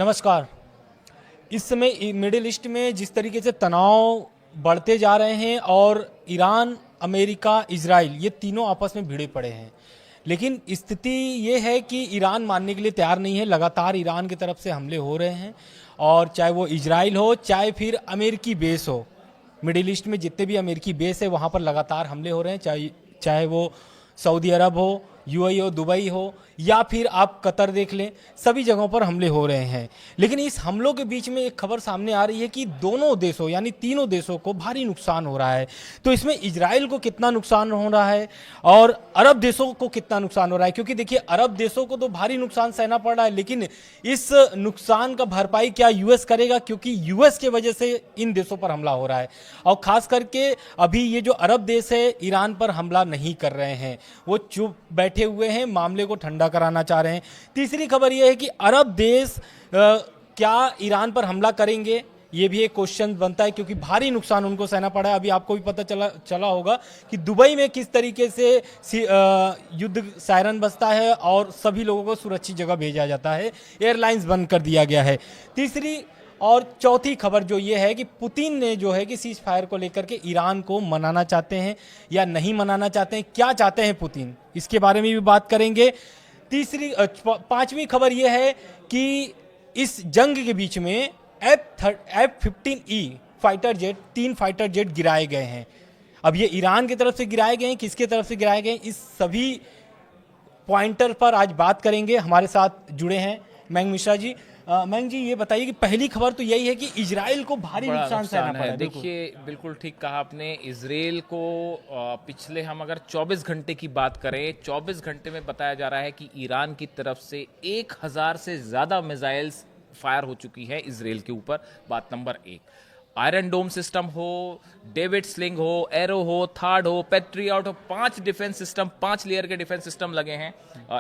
नमस्कार। इस समय मिडिल ईस्ट में जिस तरीके से तनाव बढ़ते जा रहे हैं और ईरान, अमेरिका, इजराइल ये तीनों आपस में भिड़े पड़े हैं, लेकिन स्थिति ये है कि ईरान मानने के लिए तैयार नहीं है। लगातार ईरान की तरफ से हमले हो रहे हैं और चाहे वो इजराइल हो चाहे फिर अमेरिकी बेस हो, मिडिल ईस्ट में जितने भी अमेरिकी बेस है वहाँ पर लगातार हमले हो रहे हैं, चाहे वो सऊदी अरब हो, यूएई हो, दुबई हो या फिर आप कतर देख लें, सभी जगहों पर हमले हो रहे हैं। लेकिन इस हमलों के बीच में एक खबर सामने आ रही है कि दोनों देशों यानी तीनों देशों को भारी नुकसान हो रहा है। तो इसमें इजराइल को कितना नुकसान हो रहा है और अरब देशों को कितना नुकसान हो रहा है, क्योंकि देखिए अरब देशों को तो भारी नुकसान सहना पड़ रहा है, लेकिन इस नुकसान का भरपाई क्या यूएस करेगा, क्योंकि यूएस की वजह से इन देशों पर हमला हो रहा है। और खास करके अभी ये जो अरब देश है ईरान पर हमला नहीं कर रहे हैं, वो चुप बैठे हुए हैं, मामले को ठंडा कराना चाह रहे हैं। तीसरी खबर यह है कि अरब देश क्या ईरान पर हमला करेंगे, ये भी एक क्वेश्चन बनता है, क्योंकि भारी नुकसान उनको सहना पड़ा है। अभी आपको भी पता चला होगा कि दुबई में किस तरीके से युद्ध सायरन बजता है और सभी लोगों को सुरक्षित जगह भेजा जाता है, एयरलाइंस बंद कर दिया गया है। तीसरी और चौथी खबर जो ये है कि पुतिन ने जो है कि सीज फायर को लेकर के ईरान को मनाना चाहते हैं या नहीं मनाना चाहते हैं, क्या चाहते हैं पुतिन, इसके बारे में भी बात करेंगे। पांचवी खबर यह है कि इस जंग के बीच में F-15E fighter jet, 3 fighter jet गिराए गए हैं। अब ये ईरान की तरफ से गिराए गए हैं, किसके तरफ से गिराए गए हैं, इस सभी पॉइंटर पर आज बात करेंगे। हमारे साथ जुड़े हैं मयंक मिश्रा जी। मयंक जी, ये बताइए कि पहली खबर तो यही है कि इजराइल को भारी नुकसान सहना पड़ा है। देखिए, बिल्कुल ठीक कहा आपने। इजराइल को पिछले हम अगर 24 घंटे की बात करें, 24 घंटे में बताया जा रहा है कि ईरान की तरफ से 1000 से ज़्यादा मिसाइल्स फायर हो चुकी है इजराइल के ऊपर। बात नंबर 1, आयरन डोम सिस्टम हो, डेविड स्लिंग हो, एरो हो, थार्ड हो, पैट्रियट हो, 5 डिफेंस सिस्टम, 5 लेयर के डिफेंस सिस्टम लगे हैं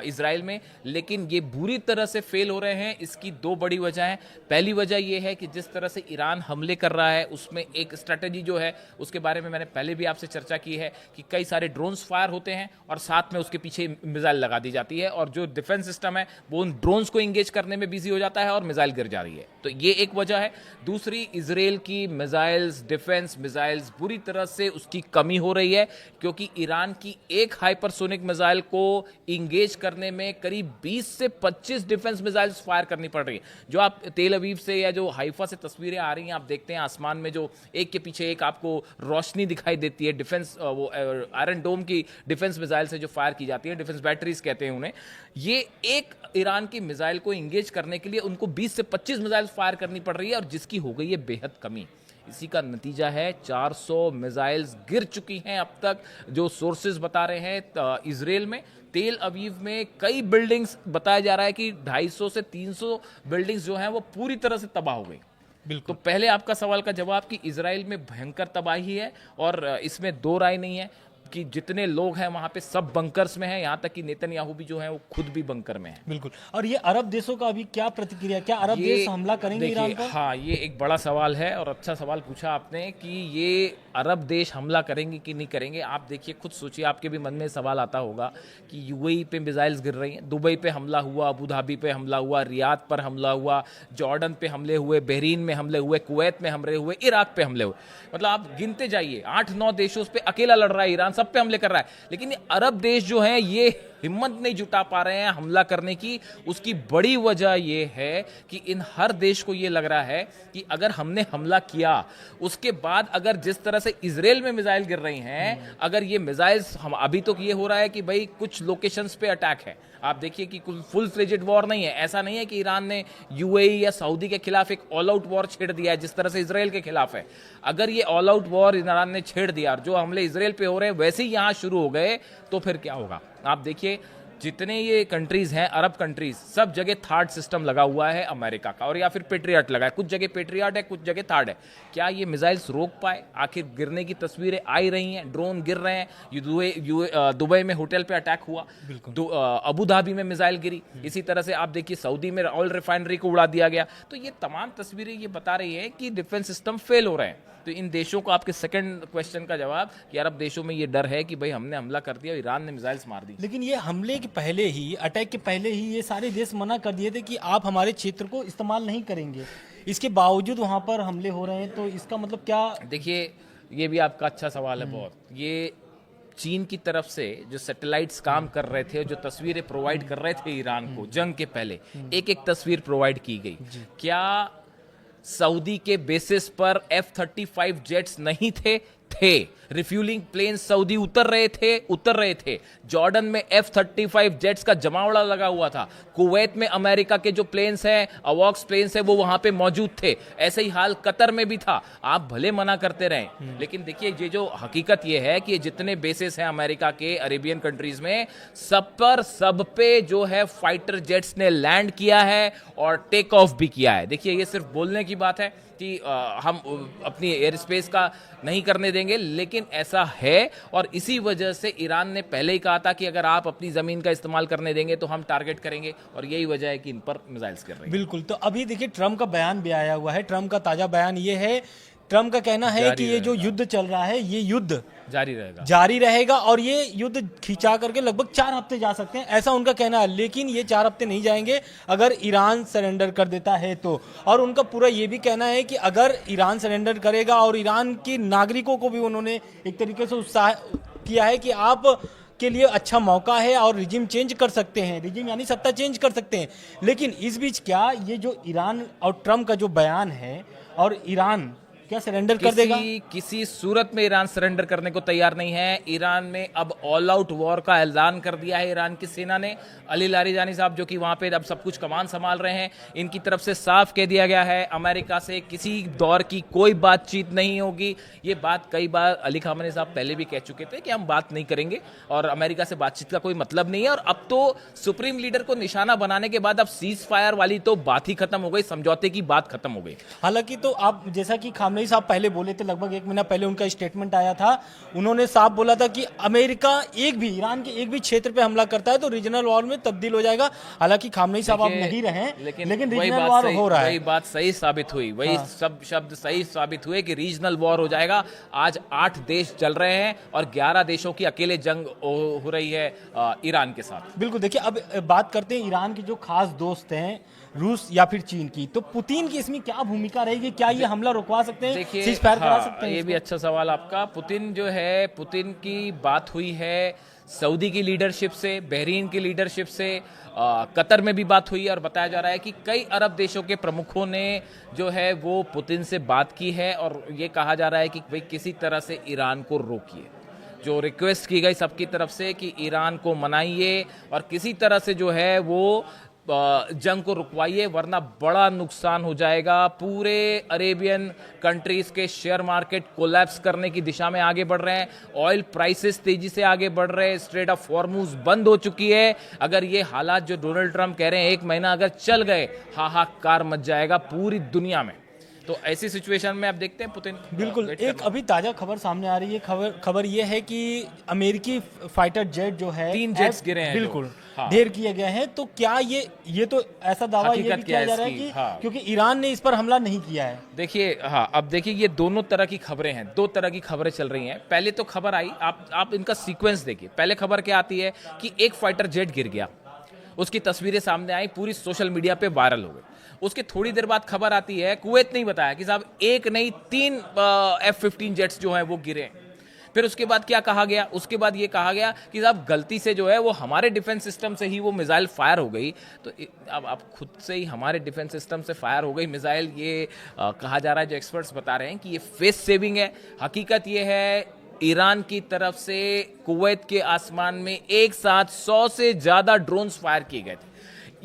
इजराइल में, लेकिन ये बुरी तरह से फेल हो रहे हैं। इसकी 2 बड़ी वजह है। पहली वजह ये है कि जिस तरह से ईरान हमले कर रहा है उसमें एक स्ट्रेटेजी जो है उसके बारे में मैंने पहले भी आपसे चर्चा की है कि कई सारे ड्रोन्स फायर होते हैं और साथ में उसके पीछे मिसाइल लगा दी जाती है और जो डिफेंस सिस्टम है वो उन ड्रोन्स को इंगेज करने में बिजी हो जाता है और मिसाइल गिर जा रही है। तो ये एक वजह है। दूसरी, इजराइल की मिसाइल्स, डिफेंस मिसाइल्स बुरी तरह से उसकी कमी हो रही है, क्योंकि ईरान की एक हाइपरसोनिक मिसाइल को इंगेज करने में करीब 20 से 25 डिफेंस मिसाइल्स फायर करनी पड़ रही है। जो आप तेल अवीव से या जो हाइफा से तस्वीरें आ रही हैं, आप देखते हैं आसमान में जो एक के पीछे एक आपको रोशनी दिखाई देती है, डिफेंस वो आयरन डोम की डिफेंस मिसाइल से जो फायर की जाती है, डिफेंस बैटरीज कहते हैं उन्हें। ये एक ईरान की मिसाइल को इंगेज करने के लिए उनको 20 से 25 मिसाइल फायर करनी पड़ रही है और जिसकी हो गई है बेहद कमी। इसी का नतीजा है 400 मिसाइल्स गिर चुकी हैं अब तक, जो सोर्सेज बता रहे हैं इजराइल में। तेल अवीव में कई बिल्डिंग्स बताया जा रहा है कि 250 से 300 बिल्डिंग्स जो हैं वो पूरी तरह से तबाह हो गई। बिल्कुल। तो पहले आपका सवाल का जवाब कि इजराइल में भयंकर तबाही है और इसमें 2 राय नहीं है कि जितने लोग हैं वहां पे सब बंकर्स में हैं, यहां तक कि नेतन्याहू भी जो है वो खुद भी बंकर में है। बिल्कुल। और ये अरब देशों का अभी क्या प्रतिक्रिया, क्या अरब देश हमला करेंगे ईरान पर? हाँ, ये एक बड़ा सवाल है और अच्छा सवाल पूछा आपने कि ये अरब देश हमला करेंगे कि नहीं करेंगे। आप देखिए, खुद सोचिए, आपके भी मन में सवाल आता होगा कि यूएई पे मिसाइल्स गिर रही हैं, दुबई पे हमला हुआ, अबू धाबी पे हमला हुआ, रियाद पर हमला हुआ, जॉर्डन पे हमले हुए, बहरीन में हमले हुए, कुवैत में हमले हुए, इराक पे हमले हुए। मतलब आप गिनते जाइए, 8-9 देशों पे अकेला लड़ रहा है ईरान, सब पे हमले कर रहा है। लेकिन ये अरब देश जो हैं ये हिम्मत नहीं जुटा पा रहे हैं हमला करने की। उसकी बड़ी वजह यह है कि इन हर देश को यह लग रहा है कि अगर हमने हमला किया, उसके बाद अगर जिस तरह से इजराइल में मिसाइल गिर रही हैं, अगर ये मिसाइल्स हम अभी तो ये हो रहा है कि भाई कुछ लोकेशंस पे अटैक है। आप देखिए कि फुल फ्लेजेड वॉर नहीं है। ऐसा नहीं है कि ईरान ने यूएई या सऊदी के खिलाफ एक ऑल आउट वॉर छेड़ दिया है जिस तरह से इजराइल के खिलाफ है। अगर ये ऑल आउट वॉर ईरान ने छेड़ दिया और जो हमले इजराइल पे हो रहे हैं वैसे ही यहां शुरू हो गए, तो फिर क्या होगा? आप देखिए, जितने ये कंट्रीज हैं, अरब कंट्रीज, सब जगह थार्ड सिस्टम लगा हुआ है अमेरिका का, और या फिर पेट्रियट लगा है। कुछ जगह पेट्रियट है, कुछ जगह थार्ड है। क्या ये मिसाइल्स रोक पाए? आखिर गिरने की तस्वीरें आ ही रही हैं, ड्रोन गिर रहे हैं। दुबई में होटल पे अटैक हुआ, अबू धाबी में मिसाइल गिरी। इसी तरह से आप देखिए सऊदी में ऑयल रिफाइनरी को उड़ा दिया गया। तो ये तमाम तस्वीरें ये बता रही है कि डिफेंस सिस्टम फेल हो रहे हैं। तो इन देशों को, आपके सेकंड क्वेश्चन का जवाब कि अरब देशों में ये डर है कि भाई हमने हमला कर दिया, ईरान ने मिसाइल्स मार दी। लेकिन ये हमले के के पहले ही, अटैक के पहले ही ये सारे देश मना कर दिए थे कि आप हमारे क्षेत्र को इस्तेमाल नहीं करेंगे। इसके बावजूद वहाँ पर हमले हो रहे हैं, तो इसका मतलब क्या? देखिए, ये भी आपका अच्छा सवाल है बहुत। ये चीन की तरफ से जो सैटेलाइट्स काम कर रहे थे, जो तस्वीरें प्रोवाइड कर रहे थे ईरान को जंग के पहले, एक एक तस्वीर प्रोवाइड की गई। क्या सऊदी के बेसिस पर F-35 जेट्स नहीं थे? रिफ्यूलिंग प्लेन सऊदी उतर रहे थे। जॉर्डन में F-35 जेट्स का जमावड़ा लगा हुआ था। कुवैत में अमेरिका के जो प्लेन्स हैं, अवॉक्स प्लेन्स हैं, वो वहां पे मौजूद थे। ऐसे ही हाल कतर में भी था। आप भले मना करते रहें, लेकिन देखिए, ये जो हकीकत ये है कि जितने बेसिस हैं अमेरिका के अरेबियन कंट्रीज में, सब पे जो है फाइटर जेट्स ने लैंड किया है और टेक ऑफ भी किया है। देखिए, ये सिर्फ बोलने की बात है कि हम अपनी एयर स्पेस का नहीं करने देंगे, लेकिन ऐसा है। और इसी वजह से ईरान ने पहले ही कहा था कि अगर आप अपनी जमीन का इस्तेमाल करने देंगे तो हम टारगेट करेंगे, और यही वजह है कि इन पर मिसाइल्स कर रहे हैं। बिल्कुल। तो अभी देखिए, ट्रम्प का बयान भी आया हुआ है। ट्रम्प का ताजा बयान ये है, ट्रम्प का कहना है कि ये जो युद्ध चल रहा है, ये युद्ध जारी रहेगा और ये युद्ध खिंचा करके लगभग 4 हफ्ते जा सकते हैं, ऐसा उनका कहना है। लेकिन ये 4 हफ्ते नहीं जाएंगे अगर ईरान सरेंडर कर देता है तो। और उनका पूरा ये भी कहना है कि अगर ईरान सरेंडर करेगा, और ईरान के नागरिकों को भी उन्होंने एक तरीके से उत्साह किया है कि आप के लिए अच्छा मौका है और रिजिम चेंज कर सकते हैं, रिजिम यानी सत्ता चेंज कर सकते हैं। लेकिन इस बीच क्या ये जो ईरान और ट्रम्प का जो बयान है, और ईरान क्या सरेंडर कर देगा? किसी सूरत में ईरान सरेंडर करने को तैयार नहीं है। ईरान में अब ऑल आउट वॉर का ऐलान कर दिया है ईरान की सेना ने। अली लारिजानी साहब, जो कि वहां पे अब सब कुछ कमान संभाल रहे हैं, इनकी तरफ से साफ कह दिया गया है अमेरिका से किसी दौर की कोई बातचीत नहीं होगी। ये बात कई बार अली खामेनी साहब पहले भी कह चुके थे कि हम बात नहीं करेंगे और अमेरिका से बातचीत का कोई मतलब नहीं है। और अब तो सुप्रीम लीडर को निशाना बनाने के बाद अब सीज फायर वाली तो बात ही खत्म हो गई, समझौते की बात खत्म हो गई। हालांकि तो आप जैसा कि खामेनी साहब पहले बोले थे, लगभग 1 महीना पहले उनका स्टेटमेंट आया था, उन्होंने साफ बोला था कि अमेरिका ईरान के एक भी क्षेत्र पे हमला करता है तो रीजनल वॉर में तब्दील हो जाएगा। हालांकि खामेनी साहब अब नहीं रहे, लेकिन रीजनल वॉर हो रहा है। वही बात सही साबित हुई, वही सब शब्द सही साबित हुए कि रीजनल वॉर हो जाएगा। आज 8 देश चल रहे हैं और 11 देशों की अकेले जंग हो रही है ईरान के साथ। बिल्कुल। देखिए, अब बात करते हैं ईरान के जो खास दोस्त हैं, रूस या फिर चीन की। तो पुतिन की इसमें क्या भूमिका रहेगी? क्या ये हमला रुकवा सकते हैं, सीज फायर करा सकते हैं? ये भी अच्छा सवाल आपका। पुतिन जो है, पुतिन की बात हुई है सऊदी की लीडरशिप से, बहरीन की लीडरशिप से, कतर में भी बात हुई है, और बताया जा रहा है कि कई अरब देशों के प्रमुखों ने जो है वो पुतिन से बात की है, और ये कहा जा रहा है कि भाई किसी तरह से ईरान को रोकिए। जो रिक्वेस्ट की गई सबकी तरफ से कि ईरान को मनाइए और किसी तरह से जो है वो जंग को रुकवाइए, वरना बड़ा नुकसान हो जाएगा। पूरे अरेबियन कंट्रीज के शेयर मार्केट कोलैप्स करने की दिशा में आगे बढ़ रहे हैं। ऑयल प्राइसेस तेजी से आगे बढ़ रहे हैं। स्ट्रेट ऑफ हॉर्मुज बंद हो चुकी है। अगर ये हालात जो डोनाल्ड ट्रंप कह रहे हैं 1 महीना अगर चल गए, हाहाकार मच जाएगा पूरी दुनिया में। तो ऐसी सिचुएशन में आप देखते हैं पुतिन। बिल्कुल। एक अभी ताजा खबर सामने आ रही है, खबर ये है कि अमेरिकी फाइटर जेट जो है, 3 जेट्स गिरे हैं, बिल्कुल ढेर किए गए हैं। तो क्या ये तो ऐसा दावा ये भी किया जा रहा है कि क्योंकि ईरान ने इस पर हमला नहीं किया है। देखिए, अब देखिए, ये दोनों तरह की खबरें हैं, 2 तरह की खबरें चल रही हैं। पहले तो खबर आई, आप इनका सीक्वेंस देखिए। पहले खबर क्या आती है कि एक फाइटर जेट गिर गया, उसकी तस्वीरें सामने आई, पूरी सोशल मीडिया पे वायरल हो गई। उसके थोड़ी देर बाद खबर आती है, कुवैत नहीं बताया कि साहब 1 नहीं 3 F-15 जेट्स जो हैं वो गिरे। फिर उसके बाद क्या कहा गया? उसके बाद ये कहा गया कि साहब गलती से जो है वो हमारे डिफेंस सिस्टम से ही वो मिसाइल फायर हो गई। तो अब आप खुद से ही हमारे डिफेंस सिस्टम से फायर हो गई मिसाइल, ये कहा जा रहा है, जो एक्सपर्ट्स बता रहे हैं कि ये फेस सेविंग है। हकीकत ये है, ईरान की तरफ से कुवैत के आसमान में एक साथ 100 से ज्यादा ड्रोन्स फायर किए गए थे।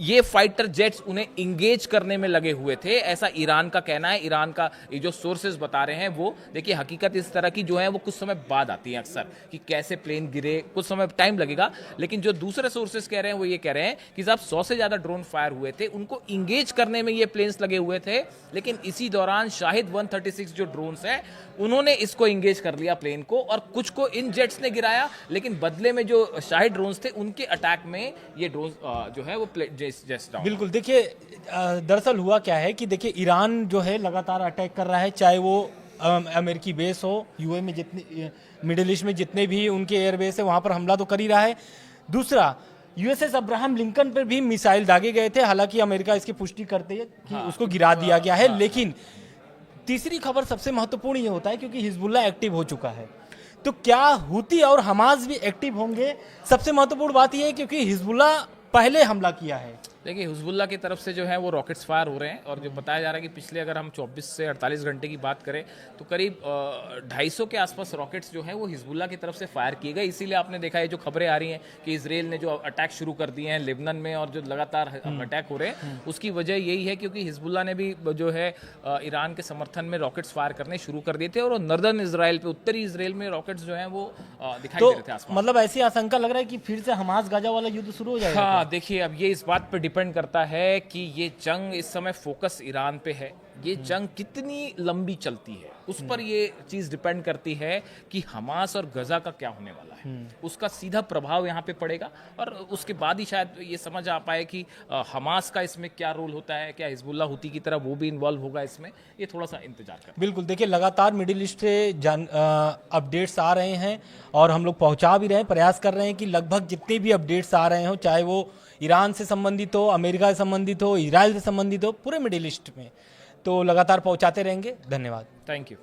ये फाइटर जेट्स उन्हें इंगेज करने में लगे हुए थे, ऐसा ईरान का कहना है। ईरान का ये जो सोर्सेज बता रहे हैं वो, देखिए, हकीकत इस तरह की जो है वो कुछ समय बाद आती है अक्सर, कि कैसे प्लेन गिरे, कुछ समय टाइम लगेगा। लेकिन जो दूसरे सोर्सेज कह रहे हैं वो ये कह रहे हैं कि साहब 100 से ज्यादा ड्रोन फायर हुए थे, उनको इंगेज करने में ये प्लेन्स लगे हुए थे। लेकिन इसी दौरान शाहिद 136 जो ड्रोन्स हैं उन्होंने इसको इंगेज कर लिया प्लेन को, और कुछ को इन जेट्स ने गिराया। लेकिन बदले में जो शाहिद ड्रोन्स थे उनके अटैक में ये ड्रोन जो है वो बिल्कुल। देखिए, दरअसल हुआ क्या है कि देखिए, ईरान जो है लगातार अटैक कर रहा है, चाहे वो अमेरिकी बेस हो, यूए में जितने, मिडिल ईस्ट में जितने भी उनके एयरबेस है वहां पर हमला तो कर ही रहा है। दूसरा, यूएसएस अब्राहम लिंकन पर भी मिसाइल दागे गए थे, हालांकि अमेरिका इसकी पुष्टि करते है कि उसको गिरा दिया गया है। लेकिन तीसरी खबर सबसे महत्वपूर्ण ये होता है क्योंकि हिजबुल्लाह एक्टिव हो चुका है, तो क्या हूती और हमास भी एक्टिव होंगे? सबसे महत्वपूर्ण बात यह है क्योंकि हिजबुल्लाह पहले हमला किया है। देखिए, हिजबुल्लाह की तरफ से जो है वो रॉकेट्स फायर हो रहे हैं, और जो बताया जा रहा है कि पिछले अगर हम 24 से 48 घंटे की बात करें तो करीब 250 के आसपास रॉकेट्स जो हैं वो हिजबुल्लाह की तरफ से फायर किए गए। इसीलिए आपने देखा है जो खबरें आ रही हैं कि इजराइल ने जो अटैक शुरू कर दिए हैं लेबनान में और जो लगातार अटैक हो रहे हैं, उसकी वजह यही है क्योंकि हिजबुल्लाह ने भी जो है ईरान के समर्थन में रॉकेट्स फायर करने शुरू कर दिए थे, और नॉर्दर्न इसराइल पे, उत्तरी इसराइल में रॉकेट्स जो हैं वो दिखाई दे रहे थे आसमान। मतलब ऐसी आशंका लग रहा है कि फिर से हमास गाजा वाला युद्ध शुरू हो जाएगा। हाँ, देखिए, अब ये इस बात पर डिपेंड करता है कि ये जंग, इस समय फोकस ईरान पे है, ये जंग कितनी लंबी चलती है उस पर ये चीज डिपेंड करती है कि हमास और गजा का क्या होने वाला है। उसका सीधा प्रभाव यहाँ पे पड़ेगा, और उसके बाद ही शायद ये समझ आ पाए कि हमास का इसमें क्या रोल होता है, क्या हिजबुल्लाह हुती की तरह वो भी इन्वॉल्व होगा इसमें। ये थोड़ा सा इंतजार कर। बिल्कुल, देखिए लगातार मिडिल ईस्ट से अपडेट्स आ रहे हैं और हम लोग पहुंचा भी रहे हैं, प्रयास कर रहे हैं कि लगभग जितने भी अपडेट्स आ रहे हो, चाहे वो ईरान से संबंधित हो, अमेरिका से संबंधित हो, इजराइल से संबंधित हो, पूरे मिडिल ईस्ट में, तो लगातार पहुंचाते रहेंगे। धन्यवाद। Thank you.